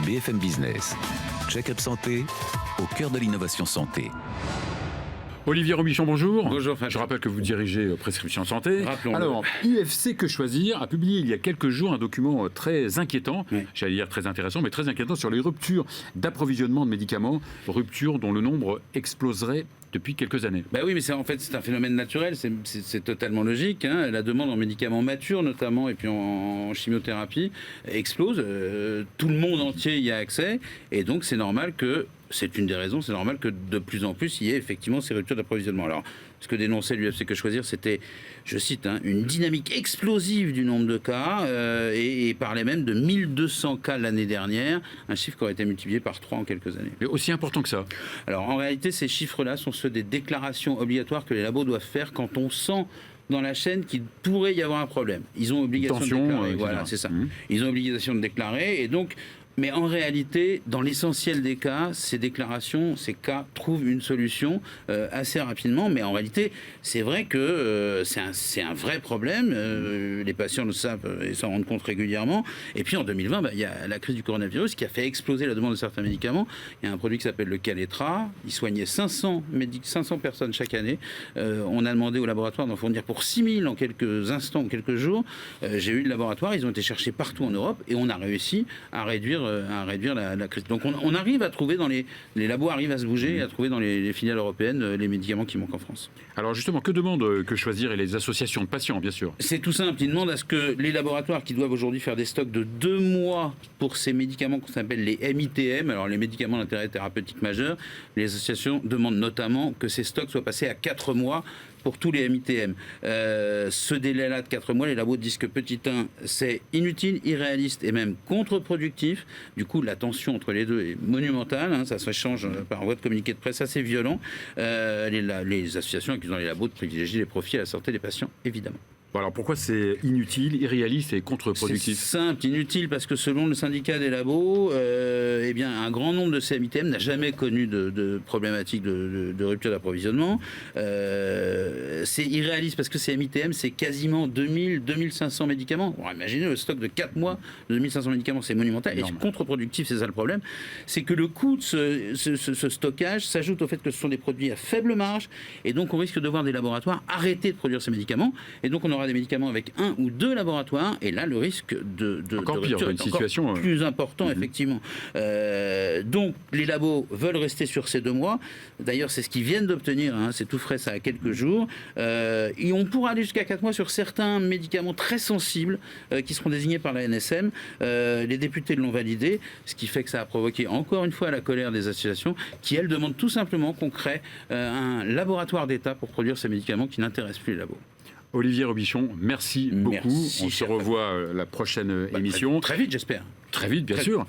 BFM Business. Check-up santé au cœur de l'innovation santé. Olivier Robichon, bonjour. Bonjour. Je rappelle que vous dirigez Prescription Santé. Rappelons-le. Alors, UFC Que Choisir a publié il y a quelques jours un document très inquiétant, j'allais dire très intéressant, mais très inquiétant sur les ruptures d'approvisionnement de médicaments, ruptures dont le nombre exploserait depuis quelques années. Bah oui, mais c'est un phénomène naturel, c'est totalement logique. Hein. La demande en médicaments matures notamment, et puis en chimiothérapie, explose. Tout le monde entier y a accès, et donc c'est normal que... C'est une des raisons, c'est normal que de plus en plus il y ait effectivement ces ruptures d'approvisionnement. Alors, ce que dénonçait l'UFC Que Choisir, c'était, je cite, une dynamique explosive du nombre de cas et parlait même de 1200 cas l'année dernière, un chiffre qui aurait été multiplié par 3 en quelques années. Mais aussi important que ça. Alors, en réalité, ces chiffres-là sont ceux des déclarations obligatoires que les labos doivent faire quand on sent dans la chaîne qu'il pourrait y avoir un problème. Ils ont obligation de déclarer. Voilà, c'est ça. Ils ont obligation de déclarer et donc... Mais en réalité, dans l'essentiel des cas, ces déclarations, ces cas trouvent une solution assez rapidement. Mais en réalité, c'est vrai que c'est un vrai problème. Les patients le savent et s'en rendent compte régulièrement. Et puis en 2020, il y a la crise du coronavirus qui a fait exploser la demande de certains médicaments. Il y a un produit qui s'appelle le Kaletra. Il soignait 500 personnes chaque année. On a demandé au laboratoire d'en fournir pour 6000 en quelques instants, en quelques jours. J'ai eu le laboratoire. Ils ont été cherchés partout en Europe et on a réussi à réduire la crise. Donc on arrive à trouver dans les labos arrivent à se bouger, à trouver dans les filiales européennes les médicaments qui manquent en France. Alors justement, que demandent Que Choisir et les associations de patients, bien sûr? C'est tout simple. Ils demandent à ce que les laboratoires qui doivent aujourd'hui faire des stocks de 2 mois pour ces médicaments qu'on appelle les MITM, alors les médicaments d'intérêt thérapeutique majeur, les associations demandent notamment que ces stocks soient passés à 4 mois pour tous les MITM. Ce délai-là de 4 mois, les labos disent que petit 1, c'est inutile, irréaliste et même contre-productif. Du coup, la tension entre les deux est monumentale. Hein, ça s'échange par voie de communiqué de presse assez violent. Les associations accusant les labos de privilégier les profits à la santé des patients, évidemment. Bon, alors pourquoi c'est inutile, irréaliste et contre-productif? C'est simple, inutile, parce que selon le syndicat des labos, eh bien, un grand nombre de ces MITM n'a jamais connu de problématique de rupture d'approvisionnement. C'est irréaliste parce que ces MITM, c'est quasiment 2500 médicaments. Bon, imaginez le stock de 4 mois de 2500 médicaments, c'est monumental. Et c'est contre-productif, c'est ça le problème. C'est que le coût de ce stockage s'ajoute au fait que ce sont des produits à faible marge, et donc on risque de voir des laboratoires arrêter de produire ces médicaments, et donc on aura des médicaments avec 1 ou 2 laboratoires, et là le risque de rupture est situation encore plus important, effectivement. Donc les labos veulent rester sur ces 2 mois. D'ailleurs, c'est ce qu'ils viennent d'obtenir, hein, c'est tout frais, ça a quelques jours. Et on pourra aller jusqu'à 4 mois sur certains médicaments très sensibles qui seront désignés par la NSM. Les députés l'ont validé, ce qui fait que ça a provoqué encore une fois la colère des associations qui, elles, demandent tout simplement qu'on crée un laboratoire d'État pour produire ces médicaments qui n'intéressent plus les labos. Olivier Robichon, merci beaucoup. On se revoit la prochaine émission. Très vite, j'espère. Très vite, bien sûr.